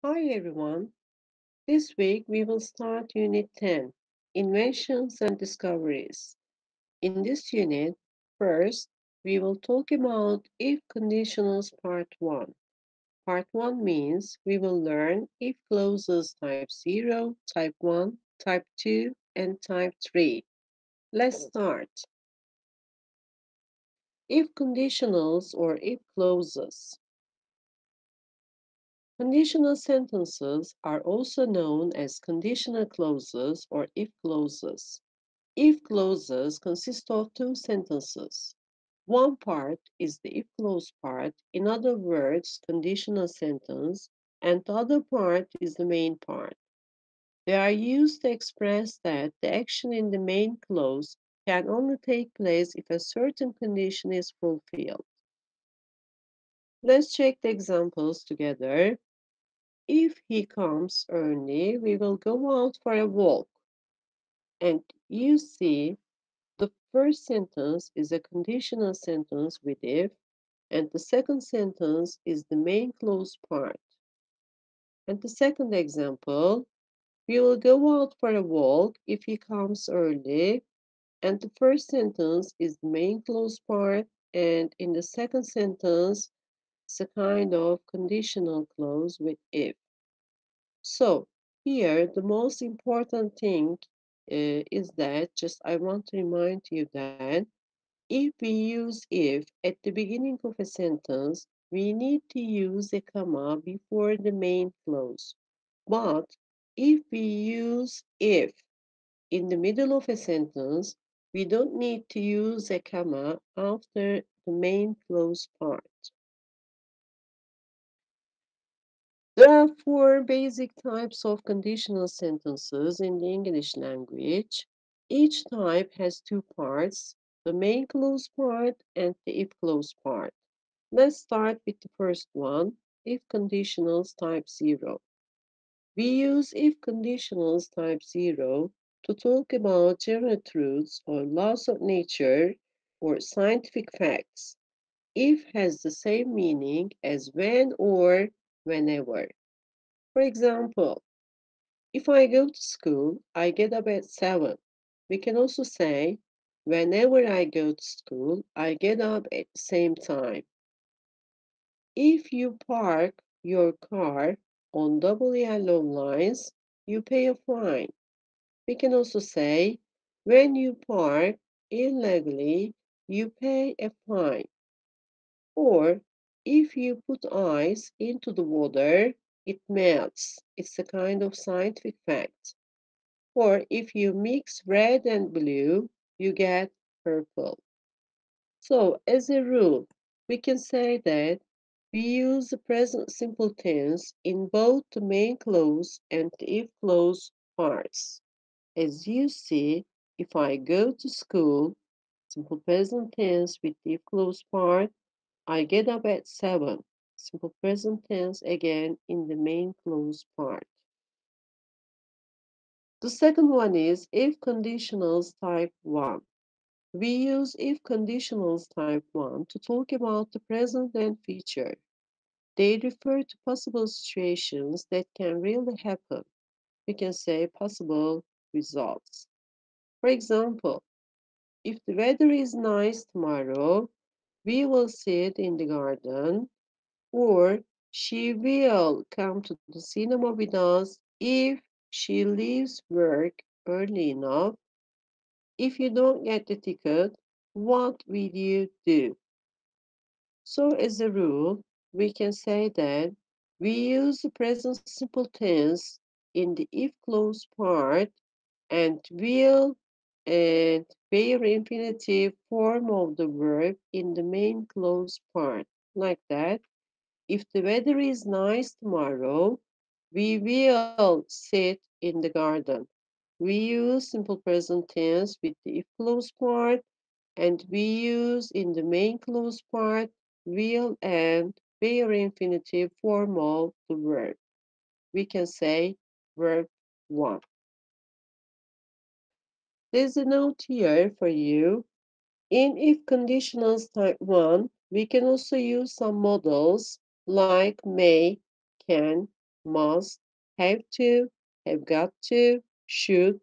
Hi everyone. This week we will start Unit 10, Inventions and Discoveries. In this unit, first, we will talk about if conditionals part 1. Part 1 means we will learn if clauses type 0, type 1, type 2, and type 3. Let's start. If conditionals or if clauses. Conditional sentences are also known as conditional clauses or if clauses. If clauses consist of two sentences. One part is the if clause part, in other words, conditional sentence, and the other part is the main part. They are used to express that the action in the main clause can only take place if a certain condition is fulfilled. Let's check the examples together. If he comes early, we will go out for a walk. And you see, the first sentence is a conditional sentence with if, and the second sentence is the main clause part. And the second example, we will go out for a walk if he comes early, and the first sentence is the main clause part, and in the second sentence, it's a kind of conditional clause with if. So here, the most important thing is that just I want to remind you that if we use if at the beginning of a sentence, we need to use a comma before the main clause. But if we use if in the middle of a sentence, we don't need to use a comma after the main clause part. There are four basic types of conditional sentences in the English language. Each type has two parts, the main clause part and the if clause part. Let's start with the first one, if conditionals type 0. We use if conditionals type 0 to talk about general truths or laws of nature or scientific facts. If has the same meaning as when or whenever. For example, if I go to school, I get up at 7. We can also say, whenever I go to school, I get up at the same time. If you park your car on double yellow lines, you pay a fine. We can also say, when you park illegally, you pay a fine. Or, if you put ice into the water, it melts. It's a kind of scientific fact. Or, if you mix red and blue, you get purple. So, as a rule, we can say that we use the present simple tense in both the main clause and the if clause parts. As you see, if I go to school, simple present tense with the if clause part, I get up at 7. Simple present tense again in the main clause part. The second one is if conditionals type 1. We use if conditionals type 1 to talk about the present and future. They refer to possible situations that can really happen. We can say possible results. For example, if the weather is nice tomorrow, we will sit in the garden, or she will come to the cinema with us if she leaves work early enough. If you don't get the ticket, what will you do? So, as a rule, we can say that we use the present simple tense in the if clause part and will and bare infinitive form of the verb in the main clause part. Like that. If the weather is nice tomorrow, we will sit in the garden. We use simple present tense with the if clause part, and we use in the main clause part will and bare infinitive form of the verb. We can say verb 1. There's a note here for you. In if conditionals type 1, we can also use some models like may, can, must, have to, have got to, should,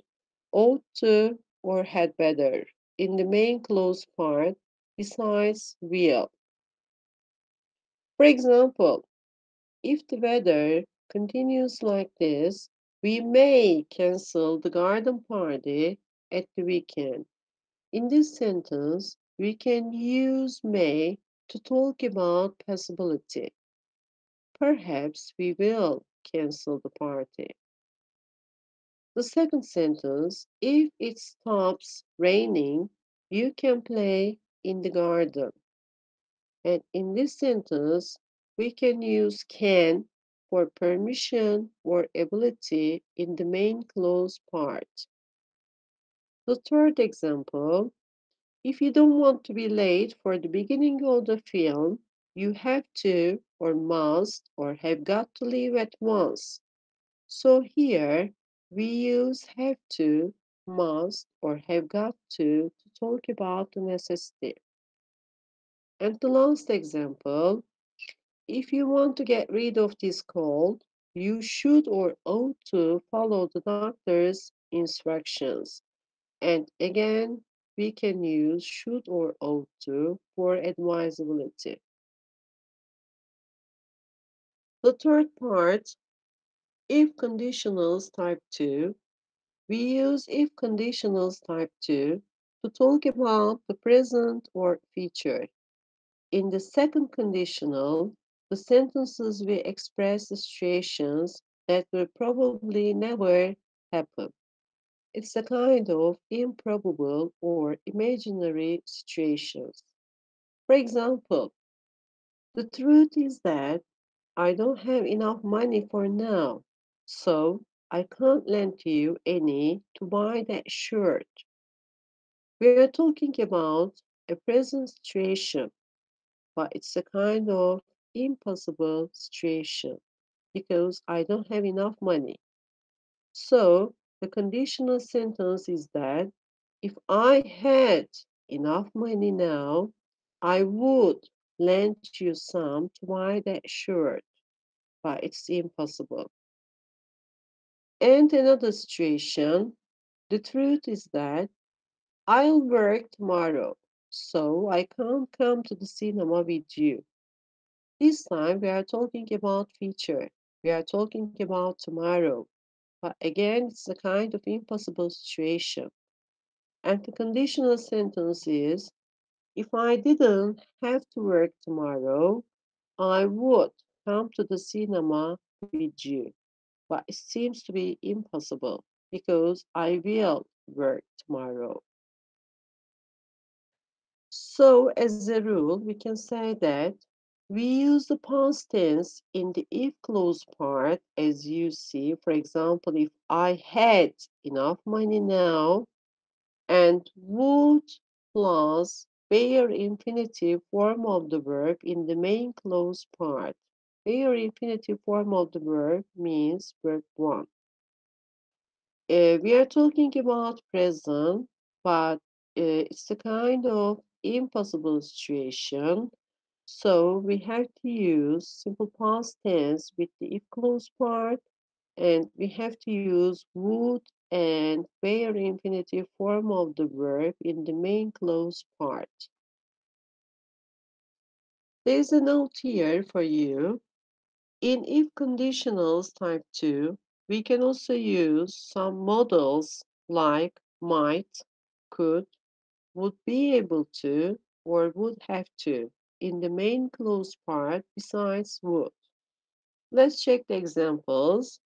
ought to, or had better in the main clause part besides will. For example, if the weather continues like this, we may cancel the garden party at the weekend. In this sentence, we can use may to talk about possibility. Perhaps we will cancel the party. The second sentence, if it stops raining, you can play in the garden. And in this sentence, we can use can for permission or ability in the main clause part. The third example, if you don't want to be late for the beginning of the film, you have to, or must, or have got to leave at once. So here we use have to, must, or have got to talk about the necessity. And the last example, if you want to get rid of this cold, you should or ought to follow the doctor's instructions. And again, we can use should or ought to for advisability. The third part, if conditionals type 2, we use if conditionals type 2 to talk about the present or future. In the second conditional, the sentences will express the situations that will probably never happen. It's a kind of improbable or imaginary situations. For example, the truth is that I don't have enough money for now, so I can't lend you any to buy that shirt. We are talking about a present situation, but it's a kind of impossible situation because I don't have enough money. So the conditional sentence is that if I had enough money now, I would lend you some to buy that shirt, but it's impossible. And another situation, the truth is that I'll work tomorrow, so I can't come to the cinema with you. This time we are talking about future. We are talking about tomorrow. But again, it's a kind of impossible situation. And the conditional sentence is, if I didn't have to work tomorrow, I would come to the cinema with you. But it seems to be impossible because I will work tomorrow. So, as a rule, we can say that we use the past tense in the if clause part, as you see. For example, if I had enough money now, and would plus bare infinitive form of the verb in the main clause part. Bare infinitive form of the verb means verb 1. We are talking about present, but it's a kind of impossible situation. So we have to use simple past tense with the if clause part, and we have to use would and bare infinitive form of the verb in the main clause part. There's a note here for you. In if conditionals type 2, we can also use some models like might, could, would be able to, or would have to in the main clause part besides would. Let's check the examples.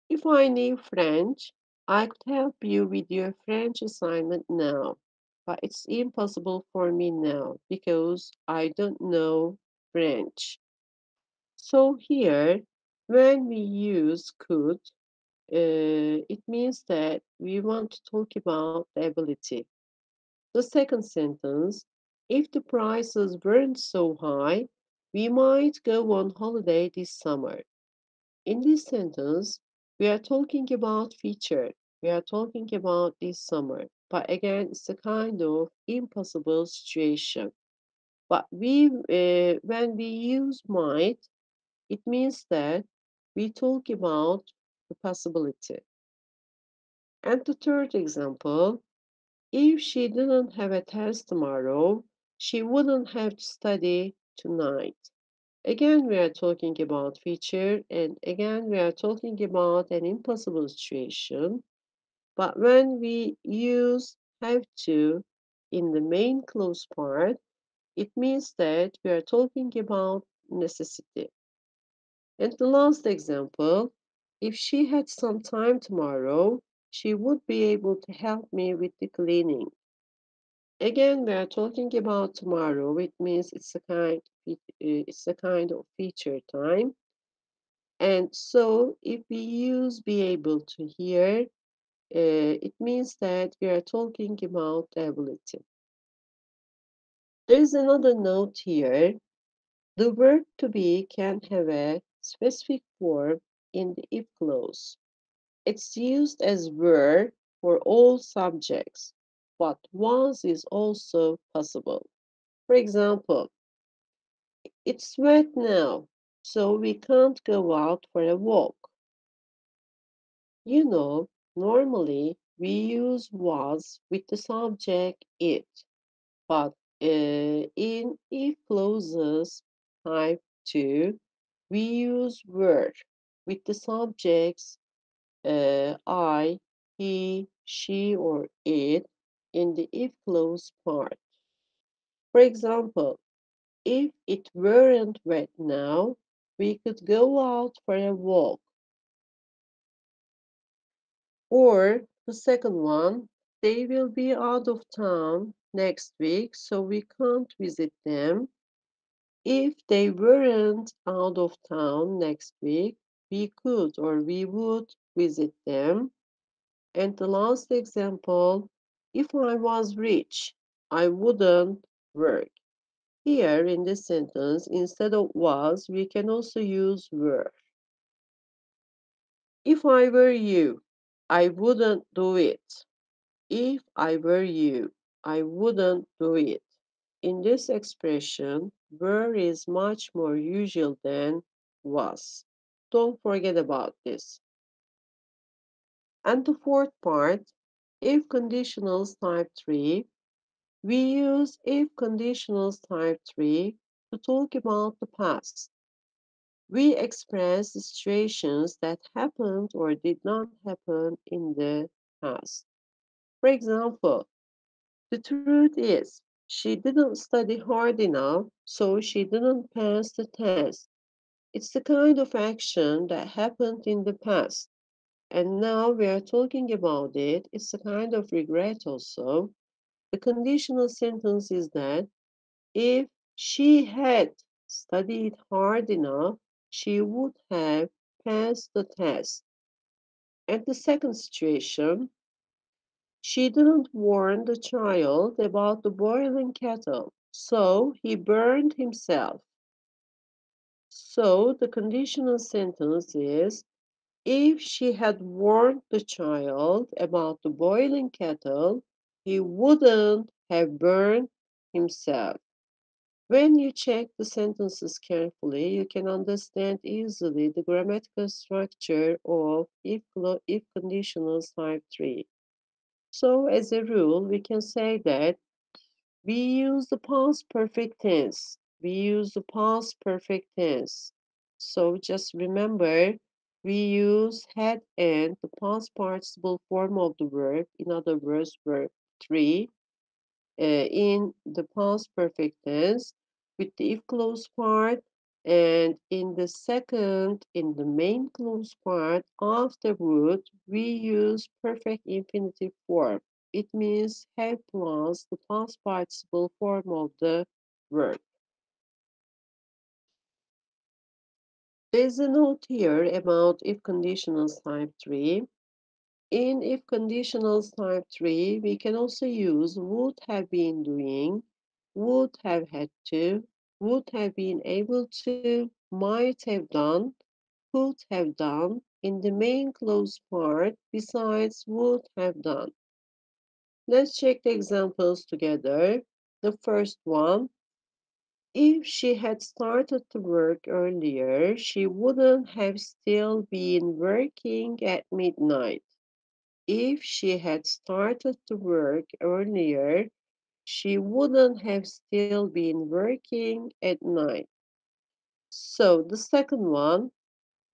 If I knew French, I could help you with your French assignment now. But it's impossible for me now because I don't know French. So here, when we use could, it means that we want to talk about the ability. The second sentence, if the prices weren't so high, we might go on holiday this summer. In this sentence, we are talking about future. We are talking about this summer. But again, it's a kind of impossible situation. But when we use might, it means that we talk about the possibility. And the third example, if she didn't have a test tomorrow, she wouldn't have to study tonight. Again, we are talking about future, and again, we are talking about an impossible situation. But when we use have to in the main clause part, it means that we are talking about necessity. And the last example, if she had some time tomorrow, she would be able to help me with the cleaning. Again, we are talking about tomorrow. It means it's a kind of future time. And so if we use be able to here, it means that we are talking about the ability. There is another note here. The verb to be can have a specific form in the if clause. It's used as were for all subjects, but was is also possible. For example, it's wet now, so we can't go out for a walk. You know, normally we use was with the subject it, but in if clauses type 2, we use were with the subjects I, he, she, or it in the if clause part. For example, if it weren't wet now, we could go out for a walk. Or the second one, they will be out of town next week, so we can't visit them. If they weren't out of town next week, we could or we would visit them. And the last example, if I was rich, I wouldn't work. Here in this sentence, instead of was, we can also use were. If I were you, I wouldn't do it. If I were you, I wouldn't do it. In this expression, were is much more usual than was. Don't forget about this. And the fourth part, if conditionals type 3, we use if conditionals type 3 to talk about the past. We express the situations that happened or did not happen in the past. For example, the truth is, she didn't study hard enough, so she didn't pass the test. It's the kind of action that happened in the past, and now we are talking about it. It's a kind of regret also. The conditional sentence is that if she had studied hard enough, she would have passed the test. And the second situation, she didn't warn the child about the boiling kettle, so he burned himself. So the conditional sentence is if she had warned the child about the boiling kettle, he wouldn't have burned himself. When you check the sentences carefully, you can understand easily the grammatical structure of if conditionals type 3. So as a rule, we can say that we use the past perfect tense. We use the past perfect tense. So just remember, we use had and the past participle form of the verb, in other words, verb 3, in the past perfect tense with the if clause part, and in the second, in the main clause part, afterward, we use perfect infinitive form. It means have plus the past participle form of the verb. There's a note here about if conditionals type 3. In if conditionals type 3, we can also use would have been doing, would have had to, would have been able to, might have done, could have done in the main clause part besides would have done. Let's check the examples together. The first one, If she had started to work earlier, she wouldn't have still been working at midnight. If she had started to work earlier, she wouldn't have still been working at night. So the second one,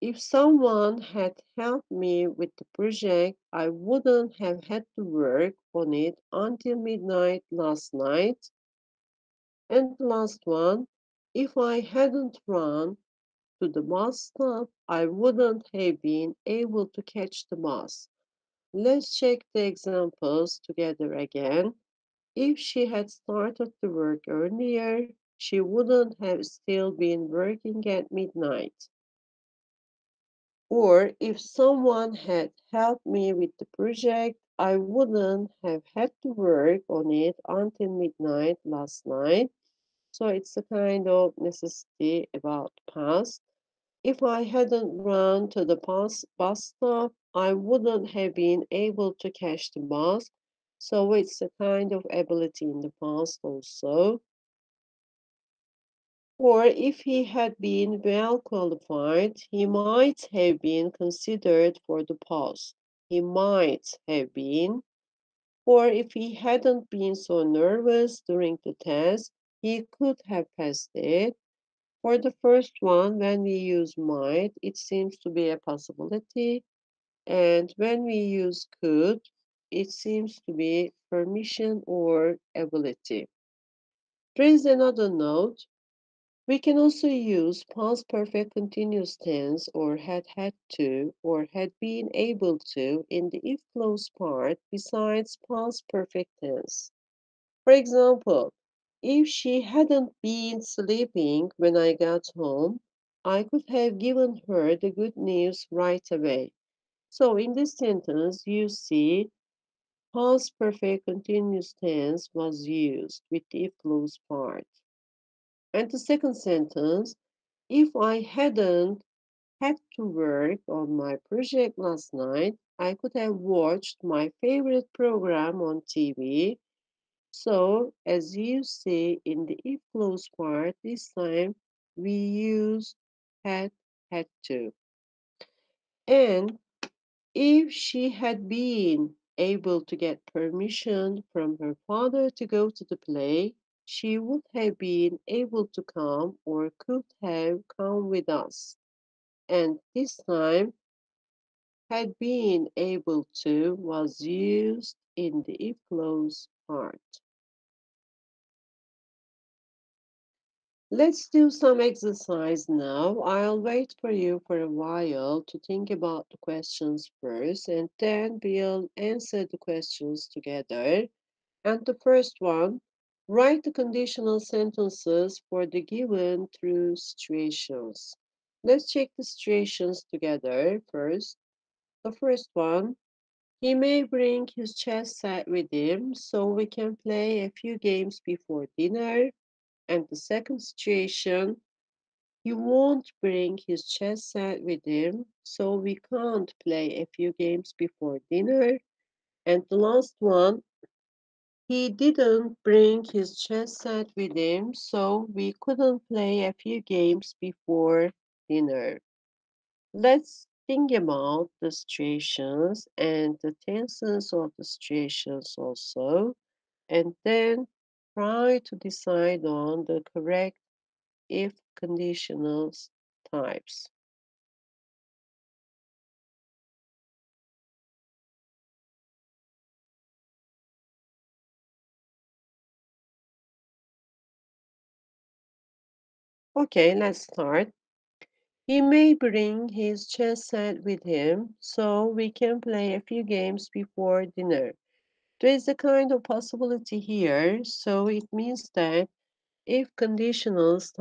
if someone had helped me with the project, I wouldn't have had to work on it until midnight last night. And the last one, if I hadn't run to the bus stop, I wouldn't have been able to catch the bus. Let's check the examples together again. If she had started to work earlier, she wouldn't have still been working at midnight. Or if someone had helped me with the project, I wouldn't have had to work on it until midnight last night. So it's a kind of necessity about past. If I hadn't run to the bus stop, I wouldn't have been able to catch the bus. So it's a kind of ability in the past also. Or if he had been well qualified, he might have been considered for the post. He might have been. Or if he hadn't been so nervous during the test, he could have passed it. For the first one, when we use might, it seems to be a possibility. And when we use could, it seems to be permission or ability. There is another note. We can also use past perfect continuous tense or had to or had been able to in the if clause part besides past perfect tense. For example, if she hadn't been sleeping when I got home, I could have given her the good news right away. So in this sentence, you see past perfect continuous tense was used with the if clause part. And the second sentence, if I hadn't had to work on my project last night, I could have watched my favorite program on TV. So, as you see in the if clause part, this time we use had to. And if she had been able to get permission from her father to go to the play, she would have been able to come or could have come with us. And this time, had been able to was used in the if clause part. Let's do some exercise now. I'll wait for you for a while to think about the questions first, and then we'll answer the questions together. And the first one, write the conditional sentences for the given true situations. Let's check the situations together first. The first one, he may bring his chess set with him so we can play a few games before dinner. And the second situation, he won't bring his chess set with him so we can't play a few games before dinner. And the last one, he didn't bring his chess set with him so we couldn't play a few games before dinner. Let's think about the situations and the tenses of the situations also, and then try to decide on the correct if conditionals types. Okay, let's start. He may bring his chess set with him so we can play a few games before dinner. There is a kind of possibility here, so it means that if conditionals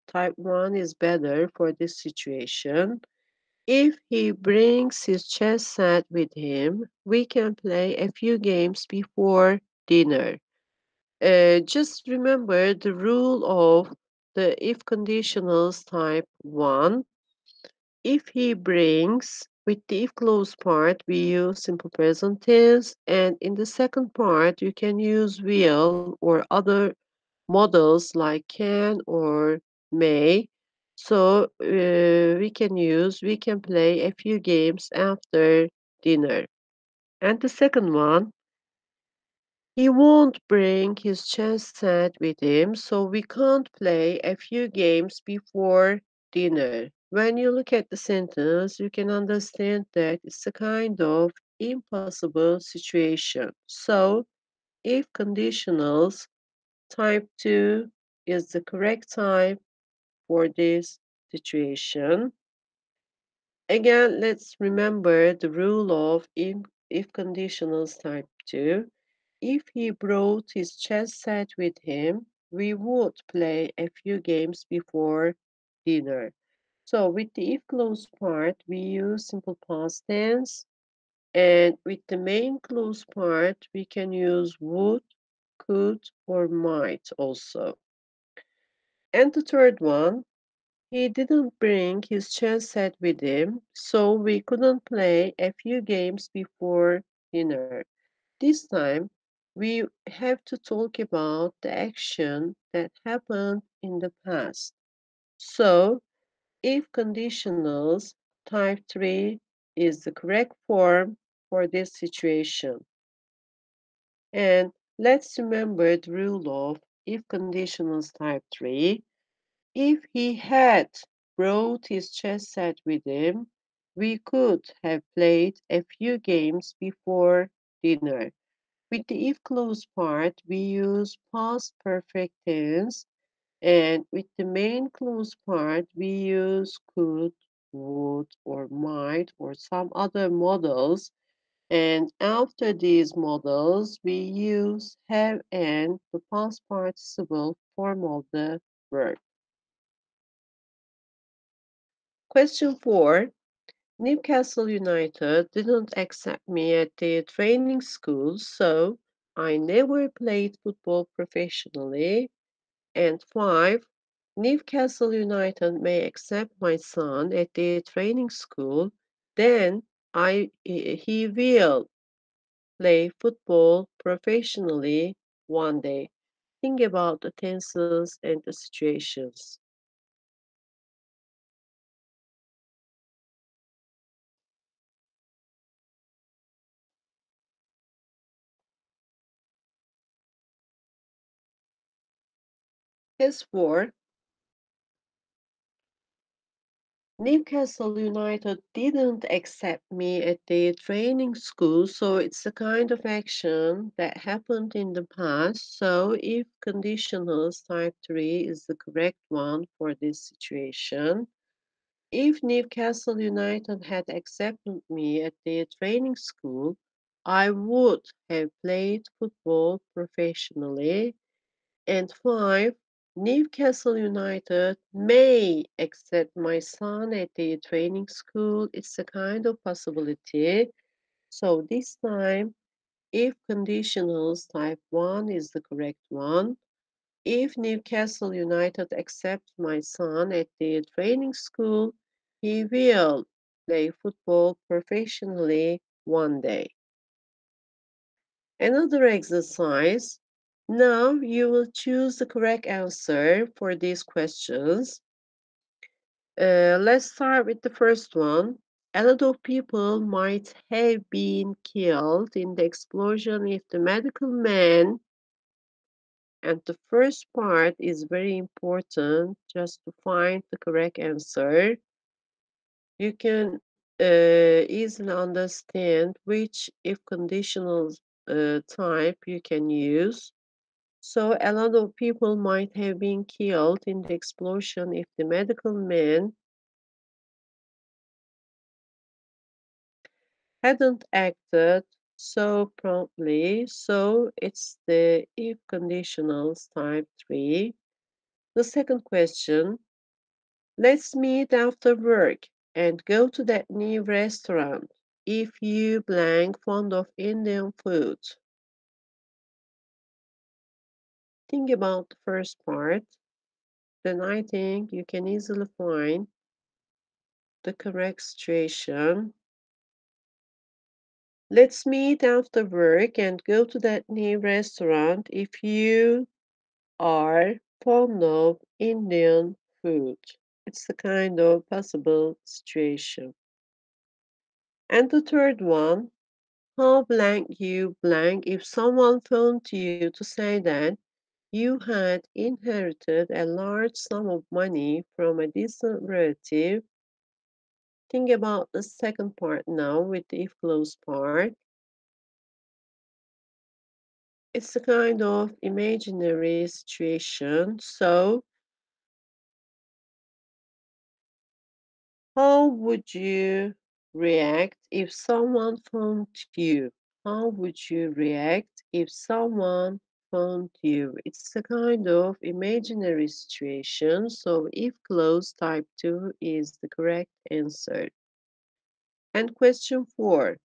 type 1 is better for this situation, if he brings his chess set with him, we can play a few games before dinner. Just remember the rule of the if conditionals type 1. If he brings, with the if clause part, we use simple present tense, and in the second part, you can use will or other models like can or may. So we can play a few games after dinner. And the second one, he won't bring his chess set with him, so we can't play a few games before dinner. When you look at the sentence, you can understand that it's a kind of impossible situation. So, if conditionals type 2 is the correct type for this situation. Again, let's remember the rule of if conditionals type 2. If he brought his chess set with him, we would play a few games before dinner. So with the if clause part, we use simple past tense, and with the main clause part, we can use would, could, or might also. And the third one, he didn't bring his chess set with him, so we couldn't play a few games before dinner. This time, we have to talk about the action that happened in the past. So, if conditionals type 3 is the correct form for this situation. And let's remember the rule of if conditionals type 3. If he had brought his chess set with him, we could have played a few games before dinner. With the if clause part, we use past perfect tense, and with the main clause part, we use could, would, or might, or some other models. And after these models, we use have and the past participle form of the verb. Question 4. Newcastle United didn't accept me at their training school, so I never played football professionally. And 5. Newcastle United may accept my son at their training school, then he will play football professionally one day. Think about the tenses and the situations. As for Newcastle United didn't accept me at their training school, so it's a kind of action that happened in the past. So if conditionals type 3 is the correct one for this situation. If Newcastle United had accepted me at their training school, I would have played football professionally. And 5. Newcastle United may accept my son at their training school. It's a kind of possibility. So this time, if conditionals type 1 is the correct one, if Newcastle United accepts my son at their training school, he will play football professionally one day. Another exercise. Now you will choose the correct answer for these questions. Let's start with the first one. A lot of people might have been killed in the explosion if the medical man, and the first part is very important just to find the correct answer. You can easily understand which if conditional type you can use. So a lot of people might have been killed in the explosion if the medical man hadn't acted so promptly. So it's the if conditionals type 3. The second question, let's meet after work and go to that new restaurant if you blank fond of Indian food. Think about the first part, then I think you can easily find the correct situation. Let's meet after work and go to that new restaurant if you are fond of Indian food. It's a kind of possible situation. And the third one, how blank you blank if someone phoned you to say that you had inherited a large sum of money from a distant relative. Think about the second part now with the if clause part. It's a kind of imaginary situation. So, how would you react if someone phoned you? How would you react if someone phoned you? It's a kind of imaginary situation. So, if clause type 2 is the correct answer. And question 4.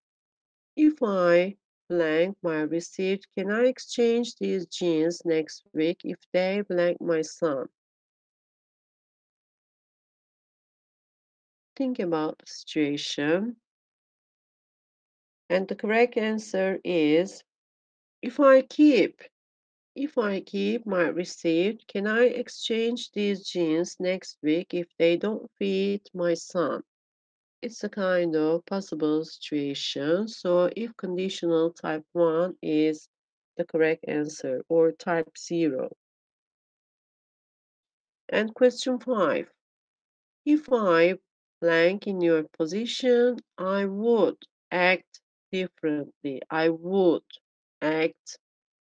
If I blank my receipt, can I exchange these jeans next week if they blank my son? Think about the situation. And the correct answer is if I keep my receipt, can I exchange these jeans next week if they don't fit my son? It's a kind of possible situation. So if conditional type 1 is the correct answer or type 0. And question 5. If I blank in your position, I would act differently. I would act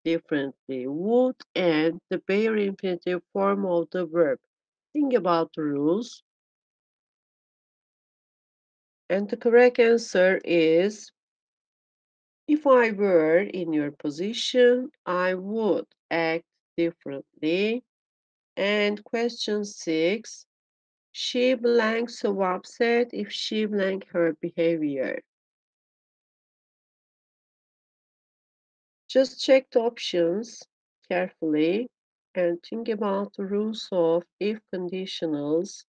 differently. Would and the bare infinitive form of the verb. Think about the rules. And the correct answer is if I were in your position, I would act differently. And question 6. She blank so upset if she blank her behavior. Just check the options carefully and think about the rules of if conditionals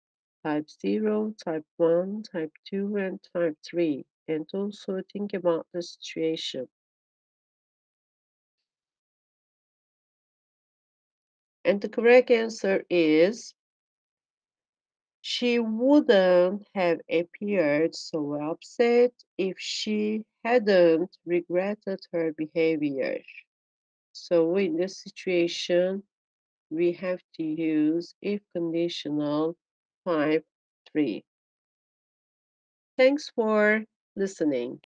type 0, type 1, type 2, and type 3. And also think about the situation. And the correct answer is she wouldn't have appeared so upset if she hadn't regretted her behavior. So in this situation, we have to use if conditional type 3. Thanks for listening.